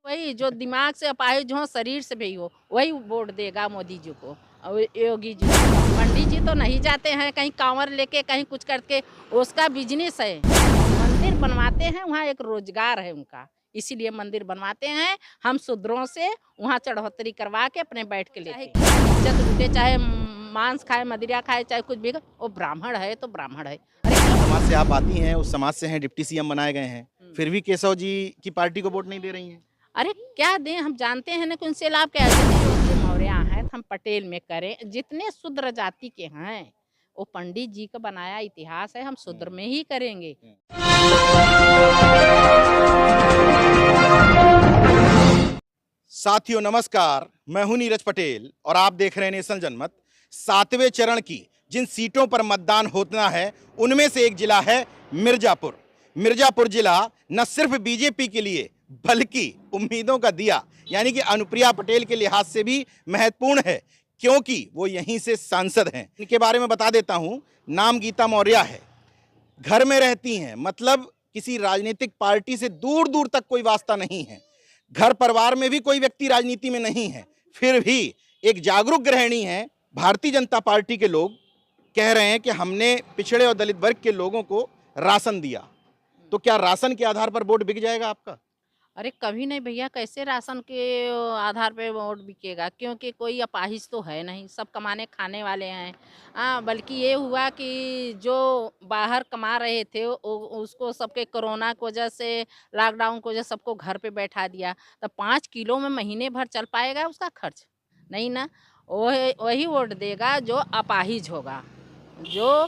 वही जो दिमाग से अपाहिज हो, शरीर से भी हो, वही वोट देगा मोदी जी को और योगी जी को। पंडित जी तो नहीं जाते हैं कहीं कांवर लेके, कहीं कुछ करके, उसका बिजनेस है। मंदिर बनवाते हैं, वहाँ एक रोजगार है उनका, इसीलिए मंदिर बनवाते हैं। हम शूद्रों से वहाँ चढ़ोतरी करवा के अपने बैठ के लेते हैं। इज्जत लूटे, चाहे मांस खाए, मदिरा खाए, चाहे कुछ भी, वो ब्राह्मण है तो ब्राह्मण है। अरे समाज से आप आती हैं, उस समाज से हैं, डिप्टी सीएम बनाए गए हैं, फिर भी केशव जी की पार्टी को वोट नहीं दे रही हैं। अरे क्या दें, हम जानते हैं ना कि उनसे लाभ क्या है। जैसे योगी मौर्य हैं तो हम पटेल में करें, जितने शूद्र जाति के हैं वो पंडित जी का बनाया इतिहास है, हम शूद्र में ही करेंगे। साथियों नमस्कार, मैं हूं नीरज पटेल और आप देख रहे हैं नेशनल जनमत। 7वें चरण की जिन सीटों पर मतदान होना है उनमें से एक जिला है मिर्जापुर। मिर्जापुर जिला न सिर्फ बीजेपी के लिए बल्कि उम्मीदों का दिया यानी कि अनुप्रिया पटेल के लिहाज से भी महत्वपूर्ण है, क्योंकि वो यहीं से सांसद हैं। इनके बारे में बता देता हूं। नाम गीता मौर्य है, घर में रहती हैं, मतलब किसी राजनीतिक पार्टी से दूर दूर तक कोई वास्ता नहीं है। घर परिवार में भी कोई व्यक्ति राजनीति में नहीं है, फिर भी एक जागरूक गृहिणी है। भारतीय जनता पार्टी के लोग कह रहे हैं कि हमने पिछड़े और दलित वर्ग के लोगों को राशन दिया, तो क्या राशन के आधार पर वोट बिक जाएगा आपका? अरे कभी नहीं भैया, कैसे राशन के आधार पे वोट बिकेगा, क्योंकि कोई अपाहिज तो है नहीं, सब कमाने खाने वाले हैं। बल्कि ये हुआ कि जो बाहर कमा रहे थे उसको सबके कोरोना की वजह से, लॉकडाउन की वजह से सबको घर पे बैठा दिया। तो 5 किलो में महीने भर चल पाएगा उसका खर्च? नहीं ना। वही वही वोट देगा जो अपाहिज होगा, जो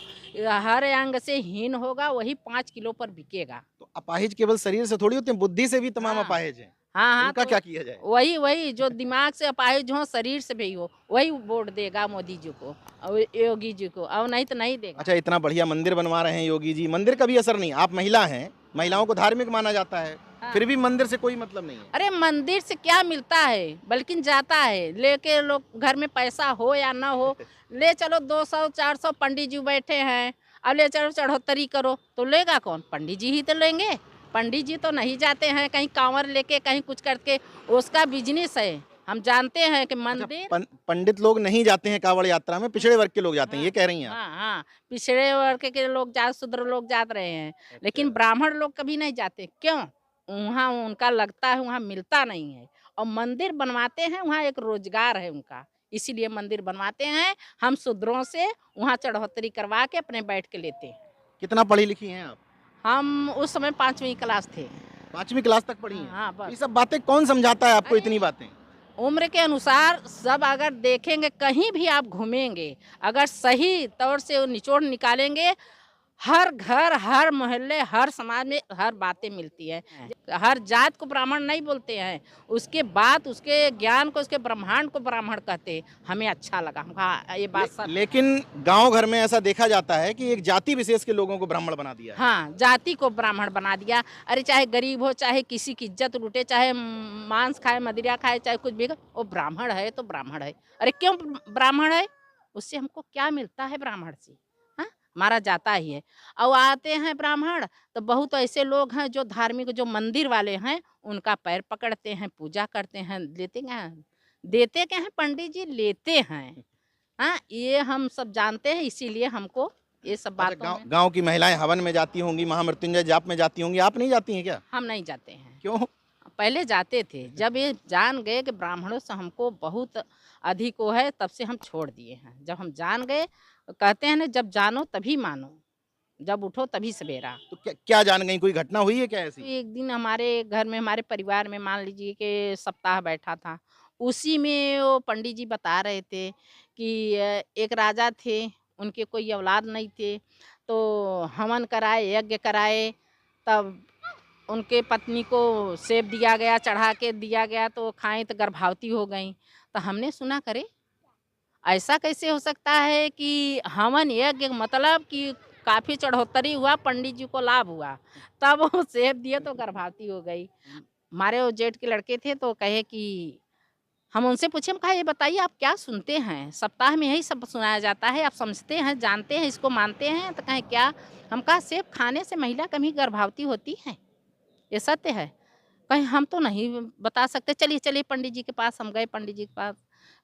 हर अंग से हीन होगा, वही 5 किलो पर बिकेगा। तो अपाहिज केवल शरीर से थोड़ी होते हैं, बुद्धि से भी तमाम हाँ अपाहिज हैं। हाँ हाँ, उनका तो क्या किया जाए? वही वही जो दिमाग से अपाहिज हो, शरीर से भी हो, वही वोट देगा मोदी जी को और योगी जी को, और नहीं तो नहीं देगा। अच्छा, इतना बढ़िया मंदिर बनवा रहे हैं योगी जी, मंदिर का भी असर नहीं। आप महिला हैं, महिलाओं को धार्मिक माना जाता है, हाँ। फिर भी मंदिर से कोई मतलब नहीं है। अरे मंदिर से क्या मिलता है, बल्कि जाता है लेके लोग, घर में पैसा हो या ना हो, ले चलो 200-400 पंडित जी बैठे हैं, अब ले चलो चढ़ोतरी करो, तो लेगा कौन? पंडित जी ही तो लेंगे। पंडित जी तो नहीं जाते हैं कहीं कांवर लेके, कहीं कुछ करके, उसका बिजनेस है। हम जानते हैं कि अच्छा, मंदिर। पंडित लोग नहीं जाते हैं कांवड़ यात्रा में, पिछड़े वर्ग के लोग जाते हैं, हाँ ये कह रही हैं आप? हाँ हाँ, पिछड़े वर्ग के लोग जा, शूद्र लोग जा रहे हैं, लेकिन अच्छा। ब्राह्मण लोग कभी नहीं जाते। क्यों? वहाँ उनका लगता है वहाँ मिलता नहीं है, और मंदिर बनवाते हैं, वहाँ एक रोजगार है उनका, इसीलिए मंदिर बनवाते हैं। हम शूद्रों से वहाँ चढ़ोतरी करवा के अपने बैठ के लेते हैं। कितना पढ़ी लिखी हैं आप? हम उस समय 5वीं क्लास थे। 5वीं क्लास तक पढ़ी हाँ हैं? हाँ, तो ये बस। सब बातें कौन समझाता है आपको, अरे इतनी बातें? उम्र के अनुसार सब अगर देखेंगे, कहीं भी आप घूमेंगे, अगर सही तौर से वो निचोड़ निकालेंगे, हर घर, हर मोहल्ले, हर समाज में हर बातें मिलती है। हर जात को ब्राह्मण नहीं बोलते हैं, उसके बात, उसके ज्ञान को, उसके ब्रह्मांड को ब्राह्मण कहते हैं। हमें अच्छा लगा, हाँ ये बात सच। लेकिन गांव घर में ऐसा देखा जाता है कि एक जाति विशेष के लोगों को ब्राह्मण बना दिया है। हाँ, जाति को ब्राह्मण बना दिया। अरे चाहे गरीब हो, चाहे किसी की इज्जत लूटे, चाहे मांस खाए, मदिरा खाए, चाहे कुछ भी, वो ब्राह्मण है तो ब्राह्मण है। अरे क्यों ब्राह्मण है? उससे हमको क्या मिलता है ब्राह्मण से? हाँ, मारा जाता ही है। और आते हैं ब्राह्मण, तो बहुत ऐसे लोग हैं जो धार्मिक, जो मंदिर वाले हैं, उनका पैर पकड़ते हैं, पूजा करते हैं, लेते हैं, देते क्या हैं पंडित जी, लेते हैं। हाँ, ये हम सब जानते हैं, इसीलिए हमको ये सब अच्छा, बातों में। गांव की महिलाएं हवन में जाती होंगी, महामृत्युंजय जाप में जाती होंगी, आप नहीं जाती हैं क्या? हम नहीं जाते हैं। क्यों? पहले जाते थे, जब ये जान गए कि ब्राह्मणों से हमको बहुत अधिक वो है, तब से हम छोड़ दिए हैं। जब हम जान गए, कहते हैं ना, जब जानो तभी मानो, जब उठो तभी सवेरा। तो क्या क्या जान गई, कोई घटना हुई है क्या तो ऐसी? एक दिन हमारे घर में, हमारे परिवार में, मान लीजिए कि सप्ताह बैठा था, उसी में वो पंडित जी बता रहे थे कि एक राजा थे, उनके कोई औलाद नहीं थे, तो हवन कराए, यज्ञ कराए, तब उनके पत्नी को सेब दिया गया, चढ़ा के दिया गया, तो खाएं तो गर्भवती हो गई। तो हमने सुना, करे ऐसा कैसे हो सकता है कि हवन यज्ञ, मतलब कि काफ़ी चढ़ोतरी हुआ, पंडित जी को लाभ हुआ, तब वो सेब दिए तो गर्भवती हो गई। हमारे वो जेठ के लड़के थे, तो कहे कि हम उनसे पूछे, हम कहा ये बताइए आप क्या सुनते हैं, सप्ताह में यही सब सुनाया जाता है, आप समझते हैं, जानते हैं, इसको मानते हैं? तो कहें क्या? हम कहा सेब खाने से महिला कभी गर्भवती होती है, ये सत्य है। कहें हम तो नहीं बता सकते, चलिए चलिए पंडित जी के पास। हम गए पंडित जी के पास,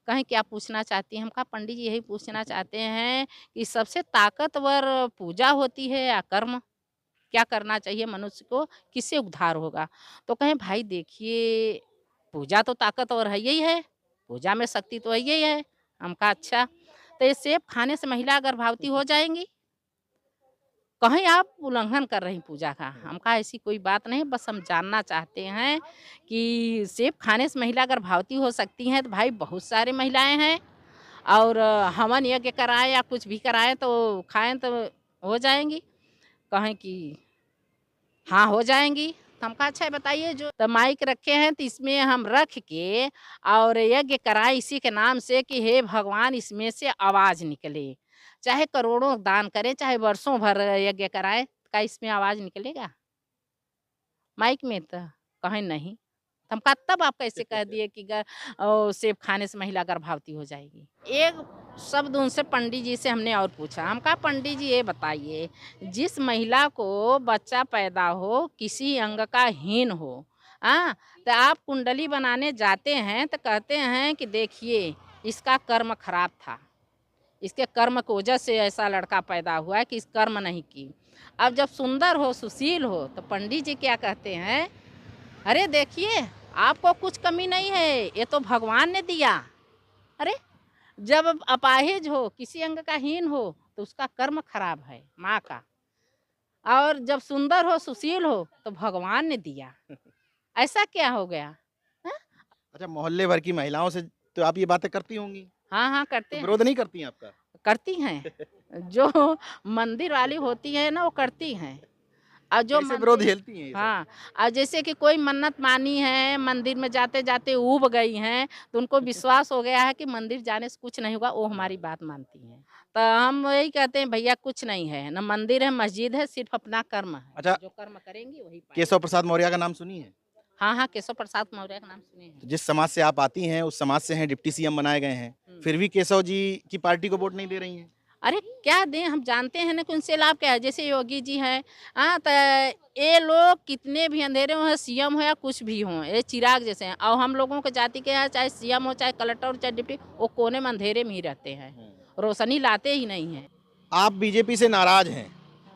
कहें क्या पूछना चाहती हैं? हम कहा पंडित जी यही पूछना चाहते हैं कि सबसे ताकतवर पूजा होती है या कर्म? क्या करना चाहिए मनुष्य को, किससे उद्धार होगा? तो कहें भाई देखिए, पूजा तो ताकतवर है यही है, पूजा में शक्ति तो है यही है। हम कहा अच्छा, तो ये सेब खाने से महिला गर्भवती हो जाएँगी? कहीं आप उल्लंघन कर रही पूजा का। हम कहा ऐसी कोई बात नहीं, बस हम जानना चाहते हैं कि सेब खाने से महिला गर्भवती हो सकती हैं, तो भाई बहुत सारी महिलाएँ हैं और हवन यज्ञ कराएँ या कुछ भी कराएँ तो खाएँ तो हो जाएँगी। कहें कि हाँ, हो जाएँगी। तो हम कहा अच्छा बताइए, जो तो माइक रखे हैं तो इसमें हम रख के और यज्ञ कराएँ इसी के नाम से कि हे भगवान इसमें से आवाज़ निकले। चाहे करोड़ों दान करें, चाहे वर्षों भर यज्ञ कराएँ, क्या इसमें आवाज़ निकलेगा? माइक में तो? कहें नहीं। तो हम कहा तब आप कैसे कह दिए कि सेब खाने से महिला गर्भवती हो जाएगी? एक शब्द उनसे पंडित जी से हमने और पूछा। हम कहा पंडित जी ये बताइए, जिस महिला को बच्चा पैदा हो, किसी अंग का हीन हो, हाँ? तो आप कुंडली बनाने जाते हैं तो कहते हैं कि देखिए इसका कर्म खराब था। इसके कर्म की वजह से ऐसा लड़का पैदा हुआ है कि इस कर्म नहीं की। अब जब सुंदर हो, सुशील हो, तो पंडित जी क्या कहते हैं, अरे देखिए आपको कुछ कमी नहीं है, ये तो भगवान ने दिया। अरे जब अपाहिज हो, किसी अंग का हीन हो, तो उसका कर्म खराब है माँ का, और जब सुंदर हो, सुशील हो, तो भगवान ने दिया। ऐसा क्या हो गया? हाँ? अच्छा, मोहल्ले भर की महिलाओं से तो आप ये बातें करती होंगी, हाँ, हाँ करते तो हैं। विरोध नहीं करती हैं आपका? करती हैं। जो मंदिर वाली होती है ना वो करती हैं। और जो कैसे विरोध मंदिर, झेलती हैं ये सब? हाँ, और जैसे कि कोई मन्नत मानी है, मंदिर में जाते-जाते ऊब गई हैं, तो उनको विश्वास हो गया है कि मंदिर जाने से कुछ नहीं होगा, वो हमारी बात मानती हैं। तो हम यही कहते हैं भैया कुछ नहीं है, ना मंदिर है, मस्जिद है, सिर्फ़ अपना कर्म है। अच्छा, जो कर्म करेंगी वही केशव पाएँगी। प्रसाद मौर्य का नाम सुनी है? हाँ, हाँ, केशव प्रसाद मौर्य का नाम सुने तो हैं। जिस समाज से आप आती हैं, उस समाज से हैं, डिप्टी सीएम बनाए गए हैं, हुँ। फिर भी केशव जी की पार्टी को वोट नहीं दे रही हैं? अरे क्या दें, हम जानते हैं ना कि उनसे लाभ क्या है। जैसे योगी जी हैं, हाँ, तो ये लोग कितने भी अंधेरे हों, सीएम हो या कुछ भी हों, ये चिराग जैसे हैं। और हम लोगों के जाति के यहाँ चाहे सीएम हो, चाहे कलेक्टर हो, चाहे डिप्टी, वो कोने में अंधेरे में ही रहते हैं, रोशनी लाते ही नहीं हैं। आप बीजेपी से नाराज हैं,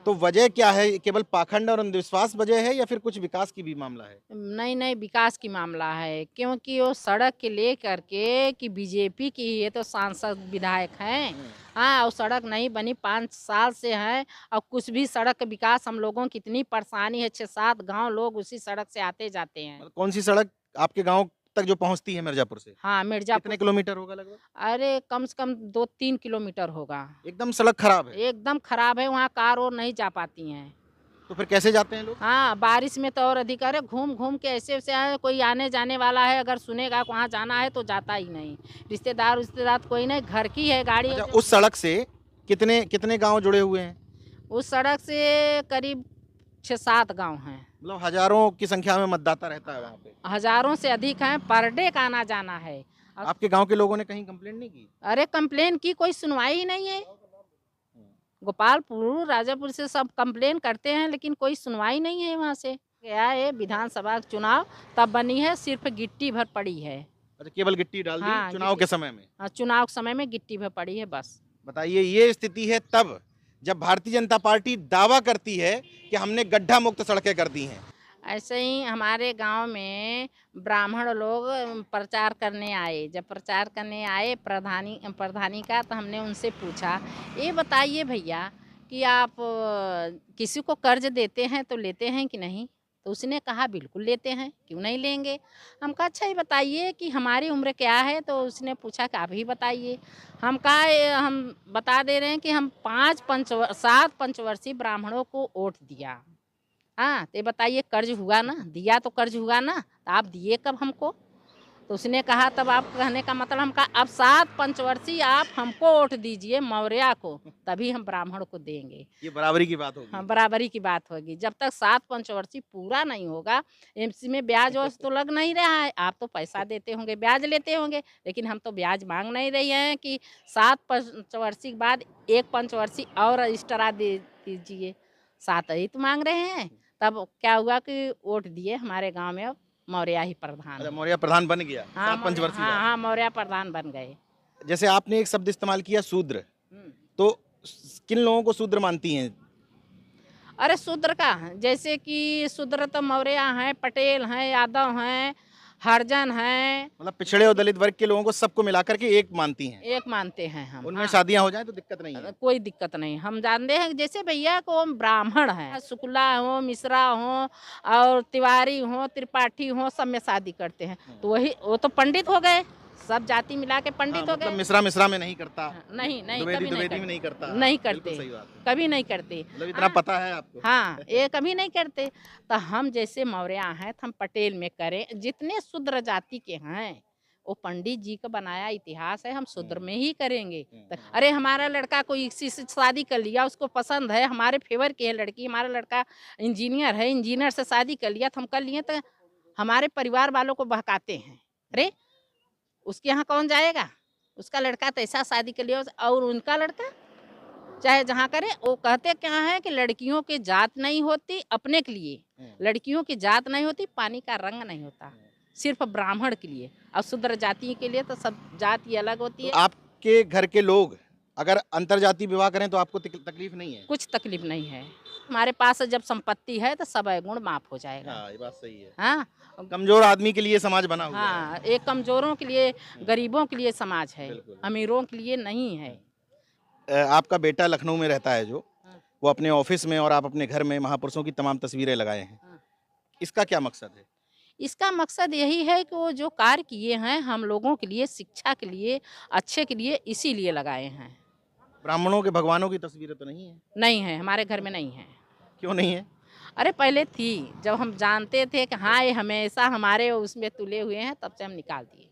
तो वजह क्या है? केवल पाखंड और अंधविश्वास वजह है या फिर कुछ विकास की भी मामला है? नहीं, नहीं, विकास की मामला है, क्योंकि वो सड़क के लेकर के कि बीजेपी की ये तो सांसद विधायक हैं, हाँ, और सड़क नहीं बनी 5 साल से है, और कुछ भी सड़क का विकास हम लोगों की इतनी परेशानी है, 6-7 गाँव लोग उसी सड़क से आते-जाते हैं। मतलब कौन सी सड़क आपके गाँव तक जो पहुँचती है मिर्ज़ापुर से? हाँ, मिर्ज़ापुर कितने से, किलोमीटर होगा लगभग? अरे कम से कम 2-3 किलोमीटर होगा। एकदम सड़क खराब है, एकदम खराब है, वहाँ कार और नहीं जा पाती हैं। तो फिर कैसे जाते हैं लोग? हाँ, बारिश में तो और अधिक, अरे घूम-घूम के ऐसे-वैसे आए, कोई आने-जाने वाला है अगर सुनेगा कि वहाँ जाना है तो जाता ही नहीं। रिश्तेदार-विश्तेदार कोई नहीं, घर की है गाड़ी है अच्छा, जो। उस सड़क से कितने कितने गाँव जुड़े हुए हैं? उस सड़क से करीब 6-7 गाँव हैं। मतलब हज़ारों की संख्या में मतदाता रहता है वहाँ पे। हज़ारों से अधिक हैं, पर डे का आना-जाना है। अब आपके गाँव के लोगों ने कहीं कंप्लेंट नहीं की? अरे कंप्लेन की कोई सुनवाई ही नहीं है। गोपालपुर, राजापुर से सब कंप्लेन करते हैं लेकिन कोई सुनवाई नहीं है वहाँ से। क्या है, विधानसभा का चुनाव तब बनी है, सिर्फ़ गिट्टी भर पड़ी है। अच्छा, केवल गिट्टी डाल दी हाँ, चुनाव के समय में। चुनाव के समय में गिट्टी भर पड़ी है बस। बताइए, ये स्थिति है तब जब भारतीय जनता पार्टी दावा करती है कि हमने गड्ढा मुक्त सड़कें कर दी हैं। ऐसे ही हमारे गांव में ब्राह्मण लोग प्रचार करने आए। जब प्रचार करने आए प्रधानी का, तो हमने उनसे पूछा, ये बताइए भैया कि आप किसी को कर्ज देते हैं तो लेते हैं कि नहीं? तो उसने कहा बिल्कुल लेते हैं, क्यों नहीं लेंगे? हम कहा अच्छा ये बताइए कि हमारी उम्र क्या है? तो उसने पूछा कि आप ही बताइए। हम कहा हम बता दे रहे हैं कि हम 7 पंचवर्षीय ब्राह्मणों को वोट दिया। हाँ, तो ये बताइए कर्ज हुआ ना? दिया तो कर्ज हुआ ना? तो आप दिए कब हमको? तो उसने कहा, तब आप कहने का मतलब, हम कहा अब 7 पंचवर्षीय आप हमको वोट दीजिए मौर्या को, तभी हम ब्राह्मण को देंगे। ये बराबरी की बात हाँ, होगी। बराबरी की बात होगी। जब तक 7 पंचवर्षीय पूरा नहीं होगा, एमसी में ब्याज-वयाज तो लग नहीं रहा है। आप तो पैसा देते होंगे, ब्याज लेते होंगे, लेकिन हम तो ब्याज माँग नहीं रही हैं कि 7 पंचवर्षीय के बाद 1 पंचवर्षीय और एक्स्ट्रा दे दीजिए। 7 ही तो माँग रहे हैं। तब क्या हुआ कि वोट दिए हमारे गाँव में अब मौर्य ही प्रधान अच्छा, है। मौर्य प्रधान बन गया हाँ 7 पंचवर्षीय हाँ बाद। हाँ, मौर्य प्रधान बन गए। जैसे आपने एक शब्द इस्तेमाल किया शूद्र, हम्म। तो किन लोगों को शूद्र मानती हैं? अरे शूद्र का, जैसे कि शूद्र तो मौर्य हैं, पटेल हैं, यादव हैं, हरिजन हैं, मतलब पिछड़े और दलित वर्ग के लोगों को सबको मिलाकर के एक मानती हैं। एक मानते हैं हम। उनमें हाँ, शादियां हो जाएं तो दिक्कत नहीं है। कोई दिक्कत नहीं। हम जानते हैं कि जैसे भैया को ब्राह्मण है, शुक्ला हो, मिश्रा हो और तिवारी हो, त्रिपाठी हो, सब में शादी करते हैं। तो वही, वो तो पंडित हो गए, सब जाति मिला के हाँ, पंडित हो मतलब गए। मिश्रा मिश्रा में नहीं करता, हाँ, नहीं नहीं, द्विवेदी कभी नहीं द्विवेदी में करते। नहीं करता। नहीं बिल्कुल करते, सही बात है। कभी नहीं करते। मतलब इतना हाँ, पता है आपको। हाँ, ये कभी नहीं करते। तो हम जैसे मौर्य हैं तो हम पटेल में करें। जितने शूद्र जाति के हैं वो पंडित जी का बनाया इतिहास है, हम शूद्र में ही करेंगे। तो अरे हमारा लड़का कोई किसी से शादी कर लिया, उसको पसंद है, हमारे फेवर की है लड़की, हमारा लड़का इंजीनियर है, इंजीनियर से शादी कर लिया तो हम कर लिए, तो हमारे परिवार वालों को बहकाते हैं। अरे उसके यहाँ कौन जाएगा, उसका लड़का तो ऐसा शादी कर लिया, और उनका लड़का चाहे जहाँ करे। वो कहते क्या है कि लड़कियों की जात नहीं होती अपने के लिए, लड़कियों की जात नहीं होती, पानी का रंग नहीं होता, सिर्फ ब्राह्मण के लिए। और शूद्र जाति के लिए तो सब जाति अलग होती तो है। आपके घर के लोग अगर अंतरजातीय विवाह करें तो आपको तकलीफ नहीं है? कुछ तकलीफ नहीं है। हमारे पास जब संपत्ति है तो सब गुण माफ हो जाएगा। हाँ, ये बात सही है। हाँ कमजोर आदमी के लिए समाज बना हुआ है। हाँ, एक कमजोरों के लिए, गरीबों के लिए समाज है, बिल्कुल। अमीरों के लिए नहीं है। आपका बेटा लखनऊ में रहता है जो, हाँ। वो अपने ऑफिस में और आप अपने घर में महापुरुषों की तमाम तस्वीरें लगाए हैं, हाँ। इसका क्या मकसद है? इसका मकसद यही है कि वो जो कार्य किए हैं हम लोगों के लिए, शिक्षा के लिए, अच्छे के लिए, इसीलिए लगाए हैं। ब्राह्मणों के भगवानों की तस्वीरें तो नहीं है? नहीं है, हमारे घर में नहीं है। क्यों नहीं है? अरे पहले थी, जब हम जानते थे कि हाँ ये हमेशा हमारे उसमें तुले हुए हैं, तब से हम निकाल दिए।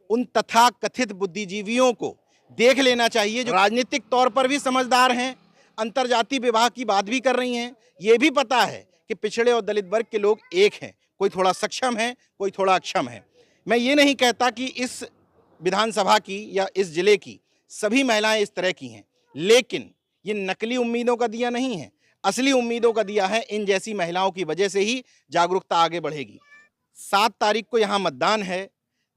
उन तथाकथित बुद्धिजीवियों को देख लेना चाहिए जो राजनीतिक तौर पर भी समझदार हैं, अंतरजातीय विवाह की बात भी कर रही हैं। ये भी पता है कि पिछड़े और दलित वर्ग के लोग एक हैं, कोई थोड़ा सक्षम है, कोई थोड़ा अक्षम है। मैं ये नहीं कहता कि इस विधानसभा की या इस जिले की सभी महिलाएं इस तरह की हैं, लेकिन ये नकली उम्मीदों का दिया नहीं है, असली उम्मीदों का दिया है। इन जैसी महिलाओं की वजह से ही जागरूकता आगे बढ़ेगी। 7 तारीख को यहाँ मतदान है,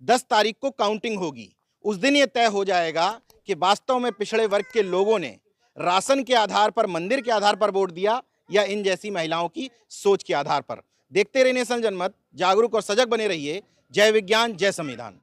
10 तारीख को काउंटिंग होगी। उस दिन ये तय हो जाएगा कि वास्तव में पिछड़े वर्ग के लोगों ने राशन के आधार पर, मंदिर के आधार पर वोट दिया या इन जैसी महिलाओं की सोच के आधार पर। देखते रहिए नेशन जनमत, जागरूक और सजग बने रहिए। जय विज्ञान, जय संविधान।